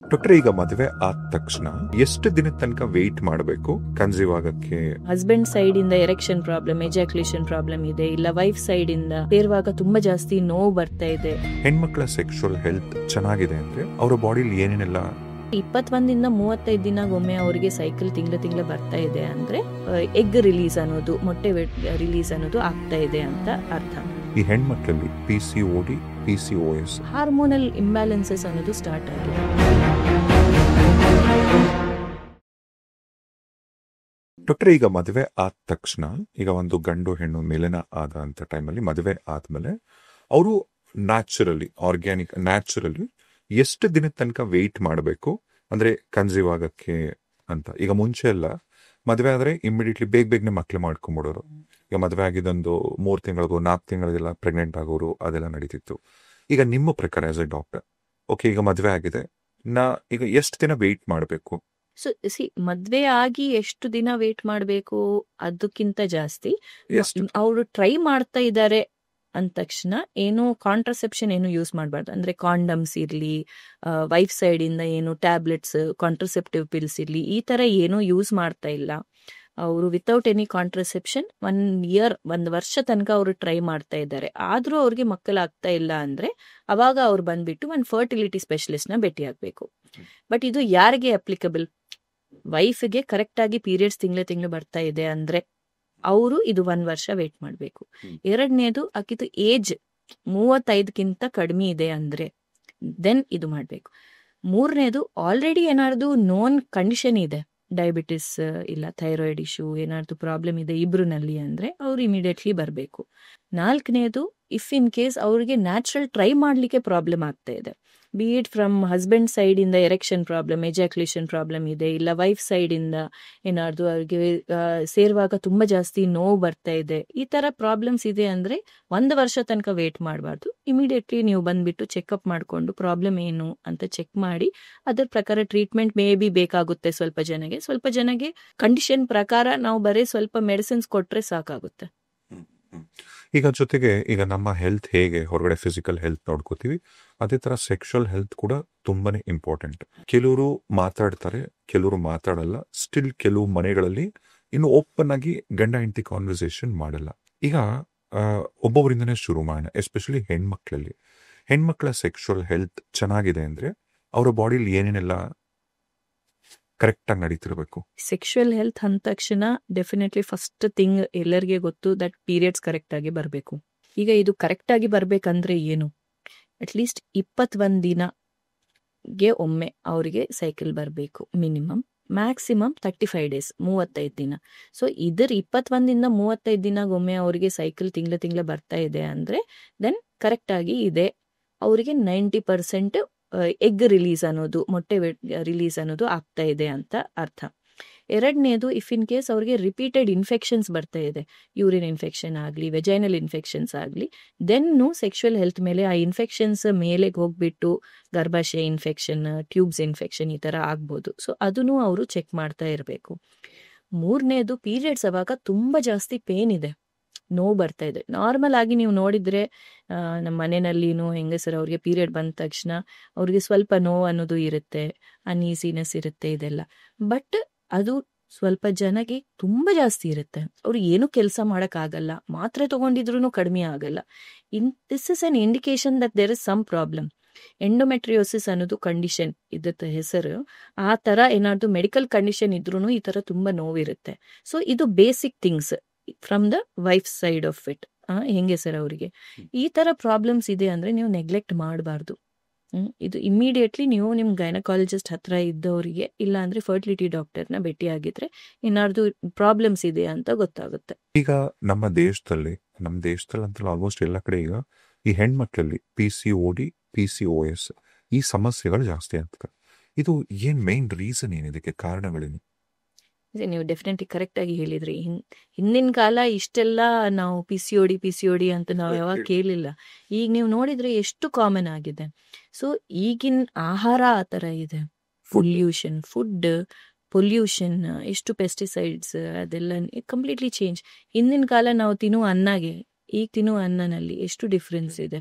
Doctor, ಈಗ ಮದುವೆ ಆದ ತಕ್ಷಣ ಎಷ್ಟು ದಿನದ ತನಕ ವೆಯ್ಟ್ ಮಾಡಬೇಕು ಕನ್ಸೀವ್ ಆಗಕ್ಕೆ? ಹಸ್ಬೆಂಡ್ ಸೈಡ್ ಇಂದ ಎರೆಕ್ಷನ್ ಪ್ರಾಬ್ಲಮ್, ಎಜಾಕ್ಯುಲೇಷನ್ ಪ್ರಾಬ್ಲಮ್ ಇದೆ, ಇಲ್ಲ ವೈಫ್ ಸೈಡ್ ಇಂದ ಸೇರುವಾಗ ತುಂಬಾ ಜಾಸ್ತಿ ನೋವು ಬರ್ತಾ ಇದೆ. ಹೆಣ್ಮಕ್ಳ ಸೆಕ್ಷುವಲ್ ಹೆಲ್ತ್ ಚೆನ್ನಾಗಿದೆ ಅಂದ್ರೆ ಅವರ ಬಾಡಿಲಿ ಏನೇನೆಲ್ಲ 21 35 ದಿನಗೊಮ್ಮೆ ಅವರಿಗೆ ಸೈಕಲ್ ತಿಂಗಳ ಬರ್ತಾ ಇದೆ ಅಂದ್ರೆ ಎಗ್ ರಿಲೀಸ್ ಅನ್ನೋದು, ಮೊಟ್ಟೆ ರಿಲೀಸ್ ಅನ್ನೋದು ಆಗ್ತಾ ಇದೆ ಅಂತ ಅರ್ಥ. ಈ ಹೆಣ್ಮಕ್ಳಲ್ಲಿ PCOD, PCOS ಹಾರ್ಮೋನಲ್ ಇಂಬ್ಯಾಲೆನ್ಸಸ್ ಅನ್ನೋದು ಸ್ಟಾರ್ಟ್ ಆಗಿದೆ. ಡಾಕ್ಟರ್, ಈಗ ಮದುವೆ ಆದ ತಕ್ಷಣ, ಈಗ ಒಂದು ಗಂಡು ಹೆಣ್ಣು ಮಿಲನ ಆದ ಅಂತ ಟೈಮಲ್ಲಿ ಮದುವೆ ಆದ್ಮೇಲೆ ಅವರು ನ್ಯಾಚುರಲಿ ಎಷ್ಟು ದಿನದ ತನಕ ವೆಯ್ಟ್ ಮಾಡಬೇಕು ಅಂದ್ರೆ ಕನ್ಸೀವ್ ಆಗಕ್ಕೆ ಅಂತ? ಈಗ ಮುಂಚೆ ಎಲ್ಲ ಮದುವೆ ಆದ್ರೆ ಇಮಿಡಿಯೇಟ್ಲಿ ಬೇಗನೆ ಮಕ್ಳು ಮಾಡ್ಕೊಂಡ್ಬಿಡೋರು. ಈಗ ಮದುವೆ ಆಗಿದ್ದೊಂದು 3 ತಿಂಗಳಿಗೂ 4 ತಿಂಗಳಿಗೆಲ್ಲ ಪ್ರೆಗ್ನೆಂಟ್ ಆಗೋರು ಅದೆಲ್ಲ ನಡೀತಿತ್ತು. ಈಗ ನಿಮ್ಮ ಪ್ರಕಾರ ಆಸ್ ಎ ಡಾಕ್ಟರ್, ಓಕೆ ಈಗ ಮದುವೆ ಆಗಿದೆ, ಈಗ ಎಷ್ಟು ದಿನ ವೆಯ್ಟ್ ಮಾಡಬೇಕು? ಸೊ ಮದ್ವೆ ಆಗಿ ಎಷ್ಟು ದಿನ ವೇಟ್ ಮಾಡಬೇಕು ಅದಕ್ಕಿಂತ ಜಾಸ್ತಿ ಅವರು ಟ್ರೈ ಮಾಡ್ತಾ ಇದ್ದಾರೆ ಅಂದ ತಕ್ಷಣ ಏನು ಕಾಂಟ್ರಸೆಪ್ಷನ್ ಏನು ಯೂಸ್ ಮಾಡಬಾರ್ದು. ಅಂದ್ರೆ ಕಾಂಡಮ್ಸ್ ಇರ್ಲಿ, ವೈಫ್ ಸೈಡ್ ಇಂದ ಏನು ಟ್ಯಾಬ್ಲೆಟ್ಸ್, ಕಾಂಟ್ರಸೆಪ್ಟಿವ್ ಪಿಲ್ಸ್ ಇರ್ಲಿ, ಈ ತರ ಏನು ಯೂಸ್ ಮಾಡ್ತಾ ಇಲ್ಲ. ಅವರು ವಿತೌಟ್ ಎನಿ ಕಾಂಟ್ರಸೆಪ್ಷನ್ 1 ವರ್ಷ ತನಕ ಅವರು ಟ್ರೈ ಮಾಡ್ತಾ ಇದ್ದಾರೆ. ಆದ್ರೂ ಅವ್ರಿಗೆ ಮಕ್ಕಳಾಗ್ತಾ ಇಲ್ಲ ಅಂದ್ರೆ ಅವಾಗ ಅವ್ರು ಬಂದ್ಬಿಟ್ಟು ಒಂದು ಫರ್ಟಿಲಿಟಿ ಸ್ಪೆಷಲಿಸ್ಟ್ ನ ಭೇಟಿ ಆಗ್ಬೇಕು. ಬಟ್ ಇದು ಯಾರಿಗೆ ಅಪ್ಲಿಕಬಲ್? ವೈಫ್ಗೆ ಕರೆಕ್ಟ್ ಆಗಿ ಪೀರಿಯಡ್ಸ್ ತಿಂಗಳು ಬರ್ತಾ ಇದೆ ಅಂದ್ರೆ ಅವರು ಇದು 1 ವರ್ಷ ವೇಟ್ ಮಾಡ್ಬೇಕು. ಎರಡನೇದು ಆಕಿದು ಏಜ್ 35ಗಿಂತ ಕಡಿಮೆ ಇದೆ ಅಂದ್ರೆ ದೆನ್ ಇದು ಮಾಡ್ಬೇಕು. ಮೂರನೇದು ಆಲ್ರೆಡಿ ಏನಾದ್ರು ನೋನ್ ಕಂಡೀಷನ್ ಇದೆ, ಡಯಾಬಿಟಿಸ್ ಇಲ್ಲ ಥೈರಾಯ್ಡ್ ಇಶ್ಯೂ ಏನಾದ್ರು ಪ್ರಾಬ್ಲಮ್ ಇದೆ ಇಬ್ರುನಲ್ಲಿ ಅಂದ್ರೆ ಅವ್ರು ಇಮಿಡಿಯೇಟ್ಲಿ ಬರಬೇಕು. 4ನೇದು ಇಫ್ ಇನ್ ಕೇಸ್ ಅವ್ರಿಗೆ ನ್ಯಾಚುರಲ್ ಟ್ರೈ ಮಾಡ್ಲಿಕ್ಕೆ ಪ್ರಾಬ್ಲಮ್ ಆಗ್ತಾ ಇದೆ, B it from husband side ಇಂದ ಎರೆಕ್ಷನ್ ಪ್ರಾಬ್ಲಮ್, ಎಜಾಕ್ಯುಲೇಷನ್ ಪ್ರಾಬ್ಲಮ್ ಇದೆ, ಇಲ್ಲ ವೈಫ್ ಸೈಡ್ ಇಂದ ಏನಾದ್ರು ಅವ್ರಿಗೆ ಸೇರುವಾಗ ತುಂಬಾ ಜಾಸ್ತಿ ನೋವು ಬರ್ತಾ ಇದೆ, ಈ ತರ ಪ್ರಾಬ್ಲಮ್ಸ್ ಇದೆ ಅಂದ್ರೆ 1 ವರ್ಷ ತನಕ ವೇಟ್ ಮಾಡಬಾರ್ದು. ಇಮಿಡಿಯೇಟ್ಲಿ ನೀವು ಬಂದ್ಬಿಟ್ಟು ಚೆಕ್ಅಪ್ ಮಾಡ್ಕೊಂಡು ಪ್ರಾಬ್ಲಮ್ ಏನು ಅಂತ ಚೆಕ್ ಮಾಡಿ ಅದರ ಪ್ರಕಾರ ಟ್ರೀಟ್ಮೆಂಟ್ ಮೇ ಬಿ ಬೇಕಾಗುತ್ತೆ. ಸ್ವಲ್ಪ ಜನಗೆ ಕಂಡೀಷನ್ ಪ್ರಕಾರ ನಾವು ಬರೀ ಸ್ವಲ್ಪ ಮೆಡಿಸಿನ್ಸ್ ಕೊಟ್ರೆ ಸಾಕಾಗುತ್ತೆ. ಈಗ ಜೊತೆಗೆ ಈಗ ನಮ್ಮ ಹೆಲ್ತ್ ಹೇಗೆ ಹೊರಗಡೆ ಫಿಸಿಕಲ್ ಹೆಲ್ತ್ ನೋಡ್ಕೋತೀವಿ, ಅದೇ ತರ ಸೆಕ್ಷುವಲ್ ಹೆಲ್ತ್ ಕೂಡ ತುಂಬಾನೇ ಇಂಪಾರ್ಟೆಂಟ್. ಕೆಲವರು ಮಾತಾಡ್ತಾರೆ, ಕೆಲವರು ಮಾತಾಡಲ್ಲ. ಸ್ಟಿಲ್ ಕೆಲವು ಮನೆಗಳಲ್ಲಿ ಇನ್ನು ಓಪನ್ ಆಗಿ ಗಂಡ ಹೆಂಡತಿ ಕಾನ್ವರ್ಸೇಷನ್ ಮಾಡಲ್ಲ. ಈಗ ಒಬ್ಬೊಬ್ಬರಿಂದನೇ ಶುರು ಮಾಡೋಣ. ಎಸ್ಪೆಷಲಿ ಹೆಣ್ಮಕ್ಳ ಸೆಕ್ಷುವಲ್ ಹೆಲ್ತ್ ಚೆನ್ನಾಗಿದೆ ಅಂದ್ರೆ ಅವರ ಬಾಡಿಲಿ ಏನೇನೆಲ್ಲ ಕರೆಕ್ಟ್ ಆಗಿ ನಡೀತಿರ್ಬೇಕು? ಸೆಕ್ಷುವಲ್ ಹೆಲ್ತ್ ಅಂದ ತಕ್ಷಣ ಡೆಫಿನೆಟ್ಲಿ ಫಸ್ಟ್ ಥಿಂಗ್ ಎಲ್ಲರಿಗೆ ಗೊತ್ತು ದಟ್ ಪೀರಿಯಡ್ಸ್ ಕರೆಕ್ಟ್ ಆಗಿ ಬರಬೇಕು. ಈಗ ಇದು ಕರೆಕ್ಟ್ ಆಗಿ ಬರ್ಬೇಕಂದ್ರೆ ಏನು, ಅಟ್ಲೀಸ್ಟ್ 21 ದಿನಗೆ ಒಮ್ಮೆ ಅವರಿಗೆ ಸೈಕಲ್ ಬರಬೇಕು ಮಿನಿಮಮ್. ಮ್ಯಾಕ್ಸಿಮಮ್ 35 ಡೇಸ್, 35 ದಿನ. ಸೊ ಇದರ 21 35 ದಿನಗೊಮ್ಮೆ ಅವರಿಗೆ ಸೈಕಲ್ ತಿಂಗಳ ಬರ್ತಾ ಇದೆ ಅಂದ್ರೆ ದೆನ್ ಕರೆಕ್ಟ್ ಆಗಿ ಇದೆ. ಅವರಿಗೆ 90% ಎಗ್ ರಿಲೀಸ್ ಅನ್ನೋದು, ಮೊಟ್ಟೆ ರಿಲೀಸ್ ಅನ್ನೋದು ಆಗ್ತಾ ಇದೆ ಅಂತ ಅರ್ಥ. ಎರಡನೇದು ಇಫ್ ಇನ್ ಕೇಸ್ ಅವ್ರಿಗೆ ರಿಪೀಟೆಡ್ ಇನ್ಫೆಕ್ಷನ್ಸ್ ಬರ್ತಾ ಇದೆ, ಯೂರಿನ್ ಇನ್ಫೆಕ್ಷನ್ ಆಗಲಿ, ವೆಜೈನಲ್ ಇನ್ಫೆಕ್ಷನ್ಸ್ ಆಗಲಿ, ದೆನ್ನು ಸೆಕ್ಷುವಲ್ ಹೆಲ್ತ್ ಮೇಲೆ ಆ ಇನ್ಫೆಕ್ಷನ್ಸ್ ಮೇಲೆ ಹೋಗ್ಬಿಟ್ಟು ಗರ್ಭಾಶಯ ಇನ್ಫೆಕ್ಷನ್, ಟ್ಯೂಬ್ಸ್ ಇನ್ಫೆಕ್ಷನ್ ಈ ತರ ಆಗ್ಬೋದು. ಸೊ ಅದನ್ನು ಅವರು ಚೆಕ್ ಮಾಡ್ತಾ ಇರಬೇಕು. ಮೂರನೇದು ಪೀರಿಯಡ್ಸ್ ಅವಾಗ ತುಂಬಾ ಜಾಸ್ತಿ ಪೇನ್ ಇದೆ, ನೋವು ಬರ್ತಾ ಇದೆ. ನಾರ್ಮಲ್ ಆಗಿ ನೀವು ನೋಡಿದ್ರೆ ನಮ್ಮ ಮನೆಯಲ್ಲಿನೂ ಹೆಂಗಸರು ಅವ್ರಿಗೆ ಪೀರಿಯಡ್ ಬಂದ ತಕ್ಷಣ ಅವ್ರಿಗೆ ಸ್ವಲ್ಪ ನೋವು ಅನ್ನೋದು ಇರುತ್ತೆ, ಅನ್ಈಸಿನೆಸ್ ಇರುತ್ತೆ, ಇದೆಲ್ಲ. ಬಟ್ ಅದು ಸ್ವಲ್ಪ ಜನಗೆ ತುಂಬಾ ಜಾಸ್ತಿ ಇರುತ್ತೆ. ಅವ್ರು ಏನು ಕೆಲಸ ಮಾಡಕ್ ಆಗಲ್ಲ, ಮಾತ್ರೆ ತಗೊಂಡಿದ್ರು ಕಡಿಮೆ ಆಗಲ್ಲ. This is an indication that there is some problem. Endometriosis ಅನ್ನೋದು ಕಂಡೀಷನ್ ಇದ್ದ ಹೆಸರು. ಆ ತರ ಏನಾದ್ರು ಮೆಡಿಕಲ್ ಕಂಡೀಷನ್ ಇದ್ರೂ ಈ ತರ ತುಂಬಾ ನೋವಿರುತ್ತೆ. ಸೊ ಇದು basic things from the wife side of it. ಹೆಂಗಸರ್ ಅವರಿಗೆ ಈ ತರ ಪ್ರಾಬ್ಲಮ್ಸ್ ಇದೆ ಅಂದ್ರೆ ನೀವು ನೆಗ್ಲೆಕ್ಟ್ ಮಾಡಬಾರ್ದು. ಇದು ಇಮಿಡಿಯೇಟ್ಲಿ ನೀವು ನಿಮ್ ಗೈನಕಾಲಜಿಸ್ಟ್ ಹತ್ರ ಇದ್ದವರಿಗೆ ಇಲ್ಲ ಅಂದ್ರೆ ಫರ್ಟಿಲಿಟಿ ಡಾಕ್ಟರ್ನ ಭೇಟಿ ಆಗಿದ್ರೆ ಏನಾದ್ರು ಪ್ರಾಬ್ಲಮ್ಸ್ ಇದೆ ಅಂತ ಗೊತ್ತಾಗುತ್ತೆ. ಈಗ ನಮ್ಮ ದೇಶದಲ್ಲಿ ಅಂತ ಆಲ್ಮೋಸ್ಟ್ ಎಲ್ಲ ಕಡೆ ಈಗ ಈ ಹೆಣ್ಮಕ್ಳಲ್ಲಿ PCOD, PCOS ಈ ಸಮಸ್ಯೆಗಳು ಜಾಸ್ತಿ ಆಗ್ತದೆ. ಇದು ಏನ್ ಮೇನ್ ರೀಸನ್ ಏನಿದಕ್ಕೆ ಕಾರಣಗಳೇನು? ನೀವು ಡೆಫಿನೆಟ್ಲಿ ಕರೆಕ್ಟ್ ಆಗಿ ಹೇಳಿದ್ರಿ. ಹಿಂದಿನ ಕಾಲ ಇಷ್ಟೆಲ್ಲ ನಾವು PCOD ಅಂತ ನಾವು ಯಾವಾಗ ಕೇಳಿಲ್ಲ. ಈಗ ನೀವು ನೋಡಿದ್ರೆ ಎಷ್ಟು ಕಾಮನ್ ಆಗಿದೆ. ಸೊ ಈಗಿನ ಆಹಾರ ಆ ತರ ಇದೆ, ಫುಡ್ ಪೊಲ್ಯೂಷನ್, ಎಷ್ಟು ಪೆಸ್ಟಿಸೈಡ್ಸ್, ಅದೆಲ್ಲ ಕಂಪ್ಲೀಟ್ಲಿ ಚೇಂಜ್. ಹಿಂದಿನ ಕಾಲ ನಾವು ತಿನ್ನುವ ಅನ್ನಗೆ ಈಗ ತಿನ್ನುವ ಅನ್ನನಲ್ಲಿ ಎಷ್ಟು ಡಿಫ್ರೆನ್ಸ್ ಇದೆ.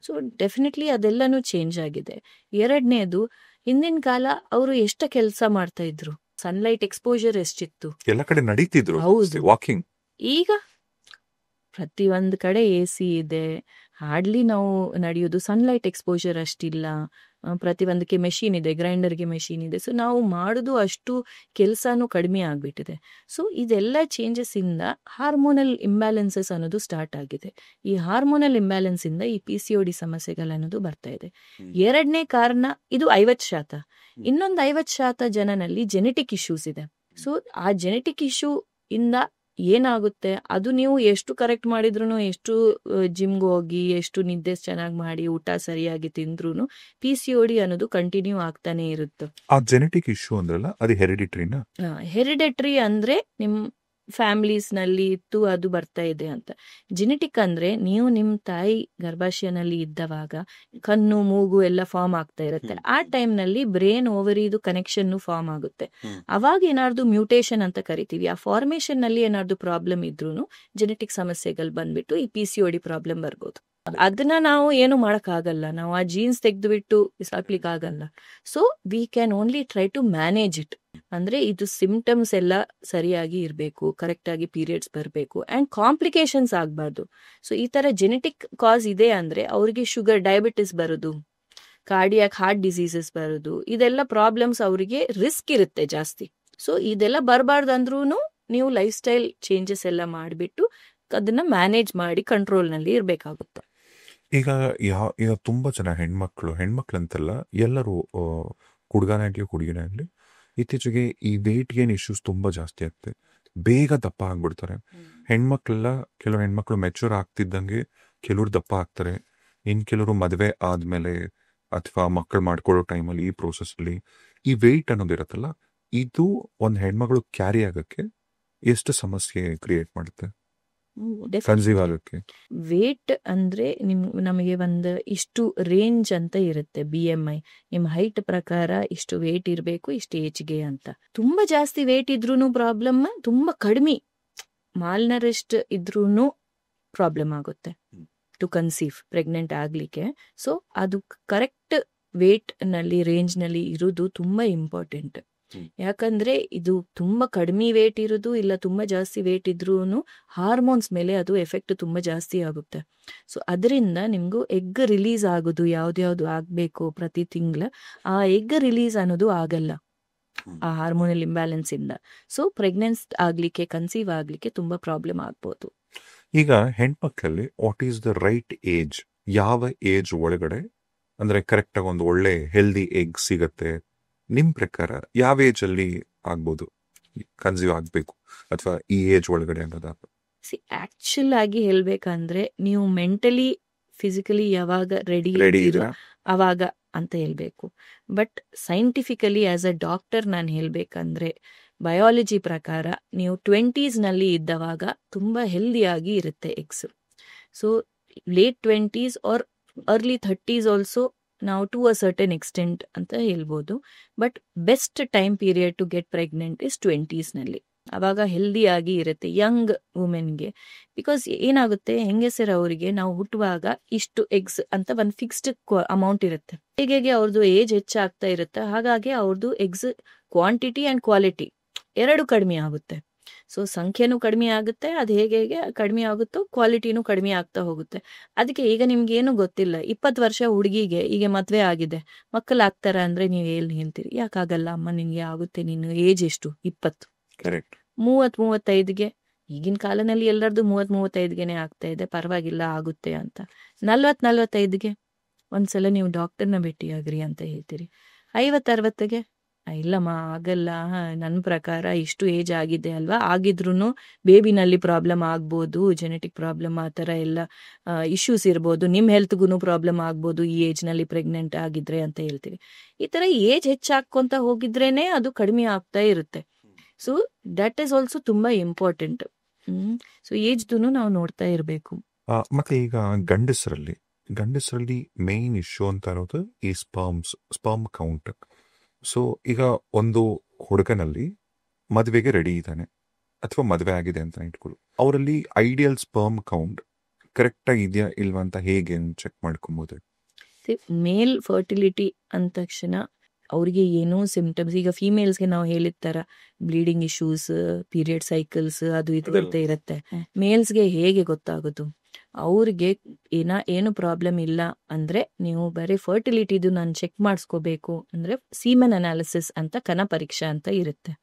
ಸೊ ಡೆಫಿನೆಟ್ಲಿ ಅದೆಲ್ಲನೂ ಚೇಂಜ್ ಆಗಿದೆ. ಎರಡನೇದು ಹಿಂದಿನ ಕಾಲ ಅವರು ಎಷ್ಟ ಕೆಲಸ ಮಾಡ್ತಾ ಇದ್ರು, ಸನ್ಲೈಟ್ ಎಕ್ಸ್ಪೋಜರ್ ಎಷ್ಟಿತ್ತು. ಎಲ್ಲ ಕಡೆ ನಡೀತಿದ್ರು ಹೌದು. ವಾಕಿಂಗ್. ಈಗ ಪ್ರತಿ ಒಂದ್ ಕಡೆ AC ಇದೆ, ಹಾರ್ಡ್ಲಿ ನಾವು ನಡೆಯೋದು, ಸನ್ಲೈಟ್ ಎಕ್ಸ್ಪೋಜರ್ ಅಷ್ಟಿಲ್ಲ. ಪ್ರತಿ ಒಂದಕ್ಕೆ ಮೆಷಿನ್ ಇದೆ, ಗ್ರೈಂಡರ್ಗೆ ಮೆಷಿನ್ ಇದೆ. ಸೊ ನಾವು ಮಾಡೋದು ಅಷ್ಟು ಕೆಲಸನೂ ಕಡಿಮೆ ಆಗ್ಬಿಟ್ಟಿದೆ. ಸೊ ಇದೆಲ್ಲ ಚೇಂಜಸ್ ಇಂದ ಹಾರ್ಮೋನಲ್ ಇಂಬ್ಯಾಲೆನ್ಸಸ್ ಅನ್ನೋದು ಸ್ಟಾರ್ಟ್ ಆಗಿದೆ. ಈ ಹಾರ್ಮೋನಲ್ ಇಂಬ್ಯಾಲೆನ್ಸ್ ಇಂದ ಈ PCOD ಸಮಸ್ಯೆಗಳನ್ನೋದು ಬರ್ತಾ ಇದೆ. ಎರಡನೇ ಕಾರಣ ಇದು 50%. ಇನ್ನೊಂದು 50% ಜನನಲ್ಲಿ ಜೆನೆಟಿಕ್ ಇಶ್ಯೂಸ್ ಇದೆ. ಸೊ ಆ ಜೆನೆಟಿಕ್ ಇಶ್ಯೂ ಇಂದ ಏನಾಗುತ್ತೆ, ಅದು ನೀವು ಎಷ್ಟು ಕರೆಕ್ಟ್ ಮಾಡಿದ್ರು, ಎಷ್ಟು ಜಿಮ್ಗೆ ಹೋಗಿ, ಎಷ್ಟು ನಿದ್ದೆ ಚೆನ್ನಾಗಿ ಮಾಡಿ, ಊಟ ಸರಿಯಾಗಿ ತಿಂದ್ರು PCOD ಅನ್ನೋದು ಕಂಟಿನ್ಯೂ ಆಗ್ತಾನೆ ಇರುತ್ತೆ. ಆ ಜೆನೆಟಿಕ್ ಇಶ್ಯೂ ಅಂದ್ರಲ್ಲ, ಅದು ಹೆರಿಡಿಟ್ರಿನಾ? ಹೆರಿಡೆಟ್ರಿ ಅಂದ್ರೆ ನಿಮ್ ಫ್ಯಾಮಿಲೀಸ್ ನಲ್ಲಿ ಇತ್ತು, ಅದು ಬರ್ತಾ ಇದೆ ಅಂತ. ಜೆನೆಟಿಕ್ ಅಂದ್ರೆ ನೀವು ನಿಮ್ ತಾಯಿ ಗರ್ಭಾಶಯನಲ್ಲಿ ಇದ್ದವಾಗ ಕಣ್ಣು ಮೂಗು ಎಲ್ಲ ಫಾರ್ಮ್ ಆಗ್ತಾ ಇರುತ್ತೆ. ಆ ಟೈಮ್ ನಲ್ಲಿ ಬ್ರೇನ್ ಓವರಿದು ಕನೆಕ್ಷನ್ ಫಾರ್ಮ್ ಆಗುತ್ತೆ. ಅವಾಗ ಏನಾದ್ರು ಮ್ಯೂಟೇಶನ್ ಅಂತ ಕರಿತೀವಿ. ಆ ಫಾರ್ಮೇಶನ್ ನಲ್ಲಿ ಏನಾದ್ರು ಪ್ರಾಬ್ಲಮ್ ಇದ್ರೂ ಜೆನೆಟಿಕ್ ಸಮಸ್ಯೆಗಳು ಬಂದ್ಬಿಟ್ಟು ಈ PCOD ಪ್ರಾಬ್ಲಮ್ ಬರ್ಬೋದು. ಅದನ್ನ ನಾವು ಏನು ಮಾಡಕ್ ಆಗಲ್ಲ, ನಾವು ಆ ಜೀನ್ಸ್ ತೆಗೆದುಬಿಟ್ಟು ಬಿಸಾಕ್ಲಿಕ್ಕೆ ಆಗಲ್ಲ. So we can only try to manage it. ಅಂದ್ರೆ ಇದು ಸಿಂಪ್ಟಮ್ಸ್ ಎಲ್ಲ ಸರಿಯಾಗಿ ಇರಬೇಕು, ಕರೆಕ್ಟ್ ಆಗಿ ಪೀರಿಯಡ್ಸ್ ಬರಬೇಕು, ಅಂಡ್ ಕಾಂಪ್ಲಿಕೇಶನ್ಸ್ ಆಗಬಾರ್ದು. ಸೊ ಈ ತರ ಜೆನೆಟಿಕ್ ಕಾಸ್ ಇದೆ ಅಂದ್ರೆ ಅವ್ರಿಗೆ ಶುಗರ್, ಡಯಾಬಿಟಿಸ್ ಬರೋದು, ಕಾರ್ಡಿಯಾಕ್ ಹಾರ್ಟ್ ಡಿಸೀಸಸ್ ಬರೋದು, ಇದೆಲ್ಲ ಪ್ರಾಬ್ಲಮ್ಸ್ ಅವರಿಗೆ ರಿಸ್ಕ್ ಇರುತ್ತೆ ಜಾಸ್ತಿ. ಸೊ ಇದೆಲ್ಲ ಬರಬಾರ್ದು ಅಂದ್ರೂ ನೀವು ಲೈಫ್ ಸ್ಟೈಲ್ ಚೇಂಜಸ್ ಎಲ್ಲ ಮಾಡಿಬಿಟ್ಟು ಅದನ್ನ ಮ್ಯಾನೇಜ್ ಮಾಡಿ ಕಂಟ್ರೋಲ್ ನಲ್ಲಿ ಇರ್ಬೇಕಾಗುತ್ತೆ. ಈಗ ತುಂಬಾ ಜನ ಹೆಣ್ಮಕ್ಳಂತಲ್ಲ, ಎಲ್ಲರೂ ಹುಡುಗನಾಗ್ಲಿ ಹುಡುಗಿನಾಗ್ಲಿ ಇತ್ತೀಚೆಗೆ ಈ ವೇಟ್ ಗೇನ್ ಇಶ್ಯೂಸ್ ತುಂಬಾ ಜಾಸ್ತಿ ಆಗ್ತದೆ. ಬೇಗ ದಪ್ಪ ಆಗ್ಬಿಡ್ತಾರೆ ಹೆಣ್ಮಕ್ಳೆಲ್ಲ. ಕೆಲವು ಹೆಣ್ಮಕ್ಳು ಮೆಚೂರ್ ಆಗ್ತಿದ್ದಂಗೆ ಕೆಲವ್ರು ದಪ್ಪ ಆಗ್ತಾರೆ. ಕೆಲವರು ಮದುವೆ ಆದ್ಮೇಲೆ ಅಥವಾ ಮಕ್ಕಳು ಮಾಡ್ಕೊಳ್ಳೋ ಟೈಮಲ್ಲಿ, ಈ ಪ್ರೋಸೆಸ್ ಅಲ್ಲಿ ಈ ವೇಟ್ ಅನ್ನೋದಿರತ್ತಲ್ಲ, ಇದು ಒಂದ್ ಹೆಣ್ಮಗಳು ಕ್ಯಾರಿ ಆಗಕ್ಕೆ ಎಷ್ಟು ಸಮಸ್ಯೆ ಕ್ರಿಯೇಟ್ ಮಾಡುತ್ತೆ ಕನ್ಸೀವ್ ಆಗಕ್ಕೆ? ವೇಟ್ ಅಂದ್ರೆ ನಮಗೆ ಒಂದು ಇಷ್ಟು ರೇಂಜ್ ಅಂತ ಇರುತ್ತೆ. BMI ನಿಮ್ ಹೈಟ್ ಪ್ರಕಾರ ಇಷ್ಟು ವೇಟ್ ಇರಬೇಕು, ಇಷ್ಟು ಏಜ್ಗೆ ಅಂತ. ತುಂಬಾ ಜಾಸ್ತಿ ವೇಟ್ ಇದ್ರೂನು ಪ್ರಾಬ್ಲಮ್, ತುಂಬಾ ಕಡಿಮೆ ಮಾಲ್ನರಿಸ್ಟ್ ಇದ್ರೂನು ಪ್ರಾಬ್ಲಮ್ ಆಗುತ್ತೆ ಟು ಕನ್ಸೀವ್, ಪ್ರೆಗ್ನೆಂಟ್ ಆಗ್ಲಿಕ್ಕೆ. ಸೊ ಅದು ಕರೆಕ್ಟ್ ವೇಟ್ ನಲ್ಲಿ, ರೇಂಜ್ ನಲ್ಲಿ ಇರುವುದು ತುಂಬಾ ಇಂಪಾರ್ಟೆಂಟ್. ಯಾಕಂದ್ರೆ ಇದು ತುಂಬಾ ಕಡಿಮೆ ವೇಟ್ ಇರೋದು ಇಲ್ಲ ತುಂಬಾ ಜಾಸ್ತಿ ವೇಟ್ ಇದ್ರೂನು ಹಾರ್ಮೋನ್ಸ್ ಮೇಲೆ ಅದು ಎಫೆಕ್ಟ್ ತುಂಬಾ ಜಾಸ್ತಿ ಆಗುತ್ತೆ. ಸೊ ಅದರಿಂದ ನಿಮ್ಗೂ ಎಗ್ ರಿಲೀಸ್ ಆಗೋದು ಯಾವ್ದ್ಯಾವ್ದು ಆಗ್ಬೇಕು ಪ್ರತಿ ತಿಂಗಳ, ಆ ಎಗ್ ರಿಲೀಸ್ ಅನ್ನೋದು ಆಗಲ್ಲ ಆ ಹಾರ್ಮೋನಲ್ ಇಂಬ್ಯಾಲೆನ್ಸ್ ಇಂದ. ಸೊ ಪ್ರೆಗ್ನೆನ್ಸ್ ಆಗ್ಲಿಕ್ಕೆ, ಕನ್ಸೀವ್ ಆಗ್ಲಿಕ್ಕೆ ತುಂಬಾ ಪ್ರಾಬ್ಲಮ್ ಆಗ್ಬೋದು. ಈಗ ಹೆಣ್ಮಕ್ಳಲ್ಲಿ what is the right age? ಯಾವ ಏಜ್ ಒಳಗಡೆ ಅಂದ್ರೆ ಕರೆಕ್ಟ್ ಆಗಿ ಒಂದು ಒಳ್ಳೆ ಹೆಲ್ದಿ ಎಗ್ ಸಿಗತ್ತೆ? ನಿಮ್ ಪ್ರಕಾರ ಯಾವ ಏಜ್ ಅಲ್ಲಿ ಆಗ್ಬೋದು ಕನ್ಸೀವ್ ಆಗ್ಬೇಕು, ಅಥವಾ ಈ ಏಜ್ ಒಳಗಡೆ ಅನ್ನೋದ? ಆಕ್ಚುಲ್ ಆಗಿ ಹೇಳ್ಬೇಕಂದ್ರೆ ನೀವು ಮೆಂಟಲಿ ಫಿಸಿಕಲಿ ಯಾವಾಗ ರೆಡಿ ಇದ್ದೀರೋ ಅವಾಗ ಅಂತ ಹೇಳ್ಬೇಕು. But scientifically as a doctor ನಾನು ಹೇಳ್ಬೇಕಂದ್ರೆ, ಬಯಾಲಜಿ ಪ್ರಕಾರ ನೀವು 20s ನಲ್ಲಿ ಇದ್ದವಾಗ ತುಂಬಾ ಹೆಲ್ದಿಯಾಗಿ ಇರುತ್ತೆ eggs. So late 20s or early 30s also ನಾವು ಟು ಅ ಸರ್ಟನ್ ಎಕ್ಸ್ಟೆಂಟ್ ಅಂತ ಹೇಳ್ಬೋದು. But best time period to get pregnant is 20s ನಲ್ಲಿ. ಅವಾಗ ಹೆಲ್ದಿಯಾಗಿ ಇರುತ್ತೆ ಯಂಗ್ ವುಮೆನ್ಗೆ. ಬಿಕಾಸ್ ಏನಾಗುತ್ತೆ, ಹೆಂಗಸರ ಅವರಿಗೆ ನಾವು ಹುಟ್ಟುವಾಗ ಇಷ್ಟು ಎಗ್ಸ್ ಅಂತ ಒಂದು ಫಿಕ್ಸ್ಡ್ ಅಮೌಂಟ್ ಇರುತ್ತೆ. ಹೇಗೆ ಅವ್ರದ್ದು ಏಜ್ ಹೆಚ್ಚಾಗ್ತಾ ಇರುತ್ತೆ, ಹಾಗಾಗಿ ಅವ್ರದ್ದು ಎಗ್ಸ್ ಕ್ವಾಂಟಿಟಿ ಅಂಡ್ ಕ್ವಾಲಿಟಿ ಎರಡು ಕಡಿಮೆ ಆಗುತ್ತೆ. ಸೊ ಸಂಖ್ಯೆನೂ ಕಡಿಮೆ ಆಗುತ್ತೆ, ಅದು ಹೇಗೆ ಕಡಿಮೆ ಆಗುತ್ತೋ ಕ್ವಾಲಿಟಿನೂ ಕಡಿಮೆ ಆಗ್ತಾ ಹೋಗುತ್ತೆ. ಅದಕ್ಕೆ ಈಗ ನಿಮ್ಗೆ ಏನು ಗೊತ್ತಿಲ್ಲ, 20 ವರ್ಷ ಹುಡುಗಿಗೆ ಈಗ ಮದ್ವೆ ಆಗಿದೆ, ಮಕ್ಕಳು ಆಗ್ತಾರ ಅಂದ್ರೆ ನೀವು ಹೇಳ್ತೀರಿ, ಯಾಕಾಗಲ್ಲ ಅಮ್ಮ ನಿನ್ಗೆ ಆಗುತ್ತೆ, ನಿನ್ನ ಏಜ್ ಎಷ್ಟು 20, ಕರೆಕ್ಟ್ 30-35ಗೆ. ಈಗಿನ ಕಾಲದಲ್ಲಿ ಎಲ್ಲರದು 30-35ಗೆನೆ ಆಗ್ತಾ ಇದೆ, ಪರವಾಗಿಲ್ಲ ಆಗುತ್ತೆ ಅಂತ. 40-45ಗೆ ಒಂದ್ಸಲ ನೀವು ಡಾಕ್ಟರ್ನ ಭೇಟಿಯಾಗ್ರಿ ಅಂತ ಹೇಳ್ತೀರಿ. 50-60ಗೆ ಇಲ್ಲಮ್ಮ ಆಗಲ್ಲ, ನನ್ನ ಪ್ರಕಾರ ಇಷ್ಟು ಏಜ್ ಆಗಿದೆ ಅಲ್ವಾ, ಆಗಿದ್ರೂ ಬೇಬಿನಲ್ಲಿ ಪ್ರಾಬ್ಲಮ್ ಆಗ್ಬೋದು, ಜೆನೆಟಿಕ್ ಪ್ರಾಬ್ಲಮ್ ಆ ಥರ ಎಲ್ಲ ಇಶ್ಯೂಸ್ ಇರ್ಬೋದು, ನಿಮ್ಮ ಹೆಲ್ತ್ಗೂ ಪ್ರಾಬ್ಲಮ್ ಆಗ್ಬೋದು ಈ ಏಜ್ನಲ್ಲಿ ಪ್ರೆಗ್ನೆಂಟ್ ಆಗಿದ್ರೆ ಅಂತ ಹೇಳ್ತೀವಿ. ಈ ಥರ ಏಜ್ ಹೆಚ್ಚಾಕೊಂತ ಹೋಗಿದ್ರೇನೆ ಅದು ಕಡಿಮೆ ಆಗ್ತಾ ಇರುತ್ತೆ. ಸೊ ದಟ್ ಈಸ್ ಆಲ್ಸೋ ತುಂಬಾ ಇಂಪಾರ್ಟೆಂಟ್. ಸೊ ಏಜ್ದು ನಾವು ನೋಡ್ತಾ ಇರಬೇಕು. ಮತ್ತೆ ಈಗ ಗಂಡಸರಲ್ಲಿ ಮೇನ್ ಇಶ್ಯೂ ಅಂತ ಇರೋದು ಈ ಸ್ಪರ್ಮ್ ಕೌಂಟ್. ಸೊ ಈಗ ಒಂದು ಹುಡುಗನಲ್ಲಿ ಮದುವೆಗೆ ರೆಡಿ ಇದ್ದಾನೆ ಅಥವಾ ಮದುವೆ ಆಗಿದೆ ಅಂತ ಇಟ್ಕೊಳ್ಳು, ಅವರಲ್ಲಿ ಐಡಿಯಲ್ ಸ್ಪರ್ಮ್ ಕೌಂಟ್ ಕರೆಕ್ಟ್ ಆಗಿ ಇದೆಯಾ ಇಲ್ವಾ ಅಂತ ಹೇಗೆ ಚೆಕ್ ಮಾಡ್ಕೊಬಹುದು? ಮೇಲ್ ಫರ್ಟಿಲಿಟಿ ಅಂದ ತಕ್ಷಣ ಅವ್ರಿಗೆ ಏನೋ ಸಿಂಪ್ಟಮ್ಸ್, ಈಗ ಫೀಮೇಲ್ಸ್ಗೆ ನಾವು ಹೇಳಿದ ಥರ ಬ್ಲೀಡಿಂಗ್ ಇಶ್ಯೂಸ್, ಪೀರಿಯಡ್ ಸೈಕಲ್ಸ್ ಅದು ಇದು ಅಂತ ಇರುತ್ತೆ. ಮೇಲ್ಸ್ಗೆ ಹೇಗೆ ಗೊತ್ತಾಗೋದು? ಅವ್ರಿಗೆ ಏನು ಪ್ರಾಬ್ಲಮ್ ಇಲ್ಲ ಅಂದ್ರೆ ನೀವು ಬರೀ ಫರ್ಟಿಲಿಟಿದು ನಾನು ಚೆಕ್ ಮಾಡಿಸ್ಕೋಬೇಕು ಅಂದ್ರೆ ಸೀಮೆನ್ ಅನಾಲಿಸಿಸ್ ಅಂತ ಕಣ ಪರೀಕ್ಷೆ ಅಂತ ಇರುತ್ತೆ.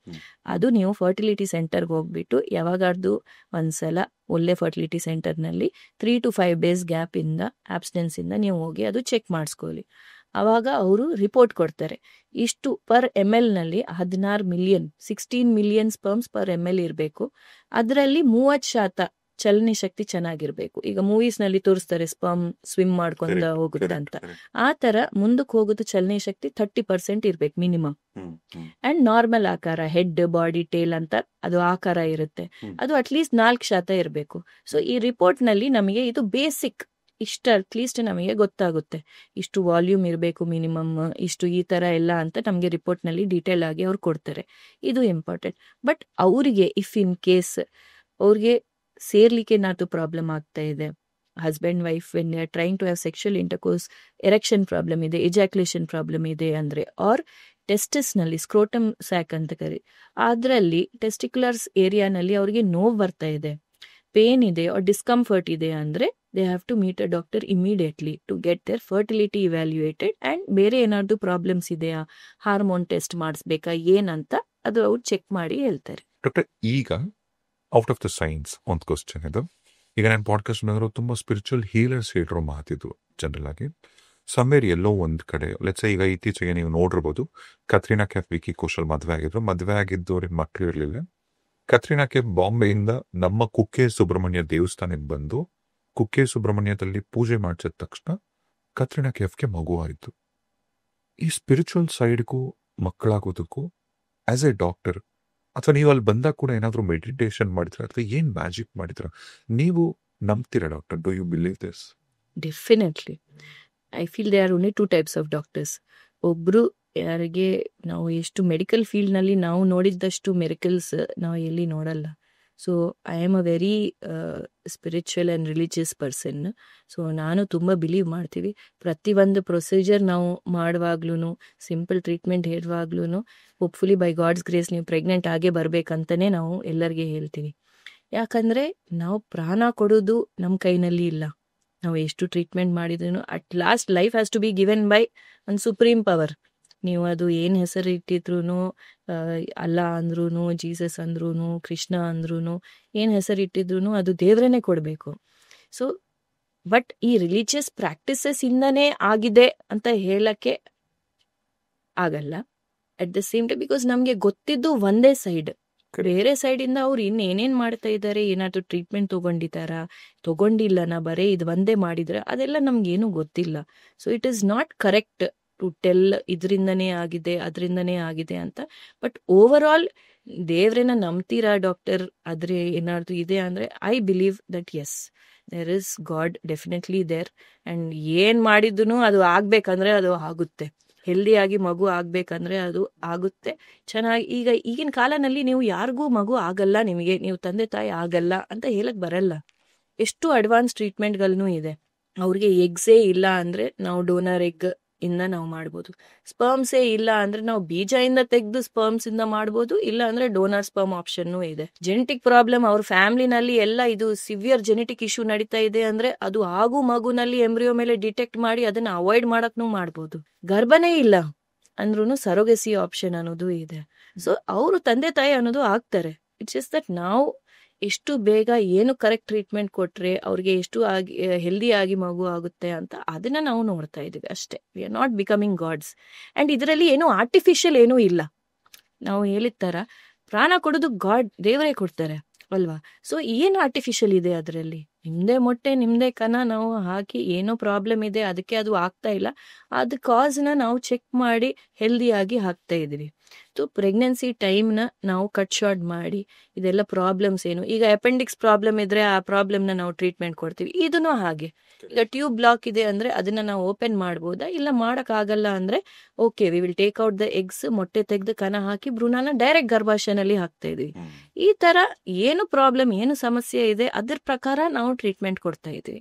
ಅದು ನೀವು ಫರ್ಟಿಲಿಟಿ ಸೆಂಟರ್ಗೆ ಹೋಗ್ಬಿಟ್ಟು ಯಾವಾಗಾದ್ರೂ ಒಂದ್ಸಲ ಒಳ್ಳೆ ಫರ್ಟಿಲಿಟಿ ಸೆಂಟರ್ನಲ್ಲಿ 3 to 5 days ಗ್ಯಾಪ್ ಇಂದ ಆಬ್ಸ್ಟೆನ್ಸ್ ಇಂದ ನೀವು ಹೋಗಿ ಅದು ಚೆಕ್ ಮಾಡಿಸ್ಕೊಳ್ಳಿ. ಅವಾಗ ಅವರು ರಿಪೋರ್ಟ್ ಕೊಡ್ತಾರೆ. ಇಷ್ಟು per ml ನಲ್ಲಿ 16 million 16 million sperms per ml ಇರಬೇಕು. ಅದರಲ್ಲಿ 30% ಚಲನೆ ಶಕ್ತಿ ಚೆನ್ನಾಗಿರ್ಬೇಕು. ಈಗ ಮೂವೀಸ್ ನಲ್ಲಿ ತೋರಿಸ್ತಾರೆ ಸ್ಪರ್ಮ್ ಸ್ವಿಮ್ ಮಾಡ್ಕೊಂಡ ಹೋಗುತ್ತೆ ಅಂತ. ಆ ತರ ಮುಂದಕ್ಕೆ ಹೋಗೋದು ಚಲನೆ ಶಕ್ತಿ 30% ಇರ್ಬೇಕು ಮಿನಿಮಮ್. ಅಂಡ್ ನಾರ್ಮಲ್ ಆಕಾರ, ಹೆಡ್, ಬಾಡಿ, ಟೇಲ್ ಅಂತ ಅದು ಆಕಾರ ಇರುತ್ತೆ. ಅದು ಅಟ್ಲೀಸ್ಟ್ 4% ಇರಬೇಕು. ಸೊ ಈ ರಿಪೋರ್ಟ್ ನಲ್ಲಿ ನಮಗೆ ಇದು ಬೇಸಿಕ್ ಇಷ್ಟ ಅಟ್ಲೀಸ್ಟ್ ನಮಗೆ ಗೊತ್ತಾಗುತ್ತೆ. ಇಷ್ಟು ವಾಲ್ಯೂಮ್ ಇರಬೇಕು ಮಿನಿಮಮ್, ಇಷ್ಟು ಈ ತರ ಎಲ್ಲ ಅಂತ ನಮಗೆ ರಿಪೋರ್ಟ್ ನಲ್ಲಿ ಡೀಟೇಲ್ ಆಗಿ ಅವ್ರು ಕೊಡ್ತಾರೆ. ಇದು ಇಂಪಾರ್ಟೆಂಟ್. ಬಟ್ ಅವರಿಗೆ ಇಫ್ ಇನ್ ಕೇಸ್ ಅವ್ರಿಗೆ ಸೇರ್ಲಿಕ್ಕೆ ಏನಾದ್ರು ಪ್ರಾಬ್ಲಮ್ ಆಗ್ತಾ ಇದೆ, husband wife when they are trying to have sexual intercourse, erection problem ಇದೆ, ಎಜಾಕ್ಯುಲೇಷನ್ ಪ್ರಾಬ್ಲಮ್ ಇದೆ ಅಂದ್ರೆ, ಆರ್ ಟೆಸ್ಟಿಸ್ ನಲ್ಲಿ ಸ್ಕ್ರೋಟಮ್ ಸ್ಯಾಕ್ ಅಂತ ಕರಿ, ಅದರಲ್ಲಿ ಟೆಸ್ಟಿಕ್ಯುಲರ್ಸ್ ಏರಿಯಾನಲ್ಲಿ ಅವ್ರಿಗೆ ನೋವು ಬರ್ತಾ ಇದೆ, ಪೇನ್ ಇದೆ, ಆರ್ ಡಿಸ್ಕಂಫರ್ಟ್ ಇದೆ ಅಂದ್ರೆ they have to meet a doctor immediately to get their fertility evaluated. And ಬೇರೆ ಏನಾದ್ರು ಪ್ರಾಬ್ಲಮ್ಸ್ ಇದೆಯಾ, ಹಾರ್ಮೋನ್ ಟೆಸ್ಟ್ ಮಾಡಿಸ್ಬೇಕಾ ಏನಂತ ಅದು ಅವ್ರು ಚೆಕ್ ಮಾಡಿ ಹೇಳ್ತಾರೆ. ಡಾಕ್ಟರ್, ಈಗ ಔಟ್ ಆಫ್ ದ ಸೈನ್ಸ್ ಒಂದು ಕ್ವಶನ್ ಇದು. ಈಗ ನಾನು ಪಾಡ್ಕಾಸ್ಟ್ ಮಾಡಿದ್ರು ತುಂಬ ಸ್ಪಿರಿಚುವಲ್ ಹೀಲರ್ಸ್ ಹೇಳಿರೋ ಮಾತಿದ್ರು ಜನರಲ್ ಆಗಿ. ಸಮ್ವೇರ್ ಎಲ್ಲೋ ಒಂದು ಕಡೆ ಲೆಟ್ಸ್ ಈಗ ಇತ್ತೀಚೆಗೆ ನೀವು ನೋಡಿರ್ಬೋದು, ಕತ್ರಿನಾ ಕೈಫ್, ವಿಕಿ ಕೌಶಲ್ ಮದುವೆ ಆಗಿದ್ರು. ಮದುವೆ ಆಗಿದ್ದವ್ರಿಗೆ ಮಕ್ಕಳು ಇರಲಿಲ್ಲ. ಕತ್ರಿನಾ ಕೈಫ್ ಬಾಂಬೆಯಿಂದ ನಮ್ಮ ಕುಕ್ಕೆ ಸುಬ್ರಹ್ಮಣ್ಯ ದೇವಸ್ಥಾನಕ್ಕೆ ಬಂದು ಕುಕ್ಕೆ ಸುಬ್ರಹ್ಮಣ್ಯದಲ್ಲಿ ಪೂಜೆ ಮಾಡಿಸಿದ ತಕ್ಷಣ ಕತ್ರಿನಾ ಕೈಫ್ಗೆ ಮಗು ಆಯಿತು. ಈ ಸ್ಪಿರಿಚುವಲ್ ಸೈಡ್ಗೂ ಮಕ್ಕಳಾಗೋದಕ್ಕೂ ಆಸ್ ಎ ಡಾಕ್ಟರ್ ಅಥವಾ ನೀವು ಅಲ್ಲಿ ಬಂದಾಗ ಕೂಡ ಏನಾದರೂ ಮೆಡಿಟೇಷನ್ ಮಾಡಿದ್ರ ಅಥವಾ ಏನು ಮ್ಯಾಜಿಕ್ ಮಾಡಿದ್ರ, ನೀವು ನಂಬ್ತೀರಾ doctor? Do you believe this? Definitely. I feel they are only 2 types of doctors. ಒಬ್ರು ಯಾರಿಗೆ ನಾವು ಎಷ್ಟು ಮೆಡಿಕಲ್ ಫೀಲ್ಡ್ನಲ್ಲಿ ನಾವು ನೋಡಿದ್ದಷ್ಟು ಮೆರಿಕಲ್ಸ್ ನಾವು ಎಲ್ಲಿ ನೋಡಲ್ಲ. So I am a very spiritual and religious person. So ನಾನು ತುಂಬ ಬಿಲೀವ್ ಮಾಡ್ತೀವಿ. ಪ್ರತಿಯೊಂದು ಪ್ರೊಸೀಜರ್ ನಾವು ಮಾಡುವಾಗ್ಲೂ, ಸಿಂಪಲ್ ಟ್ರೀಟ್ಮೆಂಟ್ ಹೇಳುವಾಗ್ಲೂ ಹೋಪ್ಫುಲಿ ಬೈ ಗಾಡ್ಸ್ ಗ್ರೇಸ್ ನೀವು ಪ್ರೆಗ್ನೆಂಟ್ ಆಗೇ ಬರ್ಬೇಕಂತಲೇ ನಾವು ಎಲ್ಲರಿಗೆ ಹೇಳ್ತೀವಿ. ಯಾಕಂದರೆ ನಾವು ಪ್ರಾಣ ಕೊಡೋದು ನಮ್ಮ ಕೈನಲ್ಲಿ ಇಲ್ಲ. ನಾವು ಎಷ್ಟು ಟ್ರೀಟ್ಮೆಂಟ್ ಮಾಡಿದ್ರೂ at last life has to be given by ಒಂದು ಸುಪ್ರೀಂ ಪವರ್. ನೀವು ಅದು ಏನು ಹೆಸರು ಇಟ್ಟಿದ್ರು, ಅಲ್ಲಾ ಅಂದ್ರೂ, ಜೀಸಸ್ ಅಂದ್ರೂ, ಕೃಷ್ಣ ಅಂದ್ರೂ, ಏನು ಹೆಸರು ಇಟ್ಟಿದ್ರು ಅದು ದೇವರೇ ಕೊಡಬೇಕು. ಸೊ ಬಟ್ ಈ ರಿಲಿಜಿಯಸ್ ಪ್ರಾಕ್ಟಿಸಸ್ ಇಂದನೇ ಆಗಿದೆ ಅಂತ ಹೇಳಕ್ಕೆ ಆಗಲ್ಲ. At the same time because ನಮಗೆ ಗೊತ್ತಿದ್ದು ಒಂದೇ ಸೈಡ್, ಬೇರೆ ಸೈಡಿಂದ ಅವ್ರು ಇನ್ನೇನೇನು ಮಾಡ್ತಾ ಇದ್ದಾರೆ, ಏನಾದರೂ ಟ್ರೀಟ್ಮೆಂಟ್ ತಗೊಂಡಿಲ್ಲನ, ಬರೀ ಇದು ಒಂದೇ ಮಾಡಿದ್ರೆ ಅದೆಲ್ಲ ನಮ್ಗೇನು ಗೊತ್ತಿಲ್ಲ. So it is not correct to tell ಇದರಿಂದನೇ ಆಗಿದೆ ಅದರಿಂದನೇ ಆಗಿದೆ ಅಂತ. ಬಟ್ ಓವರ್ ಆಲ್ ದೇವ್ರೇನ ನಂಬ್ತೀರಾ ಡಾಕ್ಟರ್, ಆದ್ರೆ ಏನಾದ್ರು ಇದೆ ಅಂದ್ರೆ I believe that yes there is God definitely there. And ಏನ್ ಮಾಡಿದ್ರು ಅದು ಆಗ್ಬೇಕಂದ್ರೆ ಅದು ಆಗುತ್ತೆ. ಹೆಲ್ದಿಯಾಗಿ ಮಗು ಆಗ್ಬೇಕಂದ್ರೆ ಅದು ಆಗುತ್ತೆ ಚೆನ್ನಾಗಿ. ಈಗ ಈಗಿನ ಕಾಲನಲ್ಲಿ ನೀವು ಯಾರಿಗೂ ಮಗು ಆಗಲ್ಲ, ನಿಮಗೆ ನೀವು ತಂದೆ ತಾಯಿ ಆಗಲ್ಲ ಅಂತ ಹೇಳಕ್ ಬರಲ್ಲ. ಎಷ್ಟು ಅಡ್ವಾನ್ಸ್ ಟ್ರೀಟ್ಮೆಂಟ್ಗಳನ್ನೂ ಇದೆ. ಅವ್ರಿಗೆ ಎಗ್ಸೇ ಇಲ್ಲ ಅಂದ್ರೆ ನಾವು ಡೋನರ್ ಎಗ್ ಇಂದ ನಾವು ಮಾಡ್ಬೋದು. ಸ್ಪರ್ಮ್ಸೇ ಇಲ್ಲ ಅಂದ್ರೆ ನಾವು ಬೀಜದಿಂದ ತೆಗೆದು ಸ್ಪರ್ಮ್ಸ್ ಇಂದ ಮಾಡ್ಬೋದು, ಇಲ್ಲ ಅಂದ್ರೆ ಡೋನರ್ ಸ್ಪರ್ಮ್ ಆಪ್ಷನ್ ಇದೆ. ಜೆನೆಟಿಕ್ ಪ್ರಾಬ್ಲಮ್ ಅವ್ರ ಫ್ಯಾಮಿಲಿನಲ್ಲಿ ಎಲ್ಲ ಇದು ಸಿವಿಯರ್ ಜೆನೆಟಿಕ್ ಇಶ್ಯೂ ನಡೀತಾ ಇದೆ ಅಂದ್ರೆ ಅದು ಆಗು ಮಗುನಲ್ಲಿ ಎಂಬ್ರಿಯೋ ಮೇಲೆ ಡಿಟೆಕ್ಟ್ ಮಾಡಿ ಅದನ್ನ ಅವಾಯ್ಡ್ ಮಾಡಕ್ನು ಮಾಡ್ಬೋದು. ಗರ್ಭನೇ ಇಲ್ಲ ಅಂದ್ರೂ ಸರೋಗೆಸಿ ಆಪ್ಷನ್ ಅನ್ನೋದು ಇದೆ. ಸೊ ಅವರು ತಂದೆ ತಾಯಿ ಅನ್ನೋದು ಆಗ್ತಾರೆ. ಇಟ್ಸ್ ಜಸ್ಟ್ ದಟ್ ನಾವು ಎಷ್ಟು ಬೇಗ ಏನು ಕರೆಕ್ಟ್ ಟ್ರೀಟ್ಮೆಂಟ್ ಕೊಟ್ರೆ ಅವ್ರಿಗೆ ಎಷ್ಟು ಹೆಲ್ದಿ ಆಗಿ ಮಗು ಆಗುತ್ತೆ ಅಂತ ಅದನ್ನ ನಾವು ನೋಡ್ತಾ ಇದೀವಿ ಅಷ್ಟೇ. We are not becoming gods. And ಇದರಲ್ಲಿ ಏನು ಆರ್ಟಿಫಿಷಿಯಲ್ ಏನೂ ಇಲ್ಲ. ನಾವು ಹೇಳಿದ ತರ ಪ್ರಾಣ ಕೊಡೋದು ಗಾಡ್ ದೇವರೇ ಕೊಡ್ತಾರೆ ಅಲ್ವಾ. ಸೊ ಏನು ಆರ್ಟಿಫಿಷಿಯಲ್ ಇದೆ ಅದರಲ್ಲಿ? ನಿಮ್ದೇ ಮೊಟ್ಟೆ ನಿಮ್ದೇ ಕಣ ನಾವು ಹಾಕಿ ಏನೋ ಪ್ರಾಬ್ಲಮ್ ಇದೆ ಅದಕ್ಕೆ ಅದು ಆಗ್ತಾ ಇಲ್ಲ, ಅದು ಕಾಸ್ನ ನಾವು ಚೆಕ್ ಮಾಡಿ ಹೆಲ್ದಿಯಾಗಿ ಹಾಕ್ತಾ ಇದೀವಿ. ಸೊ ಪ್ರೆಗ್ನೆನ್ಸಿ ಟೈಮ್ನ ನಾವು ಕಟ್ ಶಾರ್ಟ್ ಮಾಡಿ ಇದೆಲ್ಲ ಪ್ರಾಬ್ಲಮ್ಸ್ ಏನು, ಈಗ ಅಪೆಂಡಿಕ್ಸ್ ಪ್ರಾಬ್ಲಮ್ ಇದ್ರೆ ಆ ಪ್ರಾಬ್ಲಮ್ನ ನಾವು ಟ್ರೀಟ್ಮೆಂಟ್ ಕೊಡ್ತೀವಿ. ಇದನ್ನು ಹಾಗೆ, ಈಗ ಟ್ಯೂಬ್ ಬ್ಲಾಕ್ ಇದೆ ಅಂದ್ರೆ ಅದನ್ನ ನಾವು ಓಪನ್ ಮಾಡ್ಬೋದಾ, ಇಲ್ಲ ಮಾಡಕ್ ಆಗಲ್ಲ ಅಂದ್ರೆ okay we will take out the eggs, ಮೊಟ್ಟೆ ತೆಗೆದು ಕಣ ಹಾಕಿ ಭ್ರೂಣನ ಡೈರೆಕ್ಟ್ ಗರ್ಭಾಶಯದಲ್ಲಿ ಹಾಕ್ತಾ ಇದೀವಿ. ಈ ತರ ಏನು ಪ್ರಾಬ್ಲಮ್ ಏನು ಸಮಸ್ಯೆ ಇದೆ ಅದ್ರ ಪ್ರಕಾರ ನಾವು ಟ್ರೀಟ್ಮೆಂಟ್ ಕೊಡ್ತಾ ಇದೀವಿ.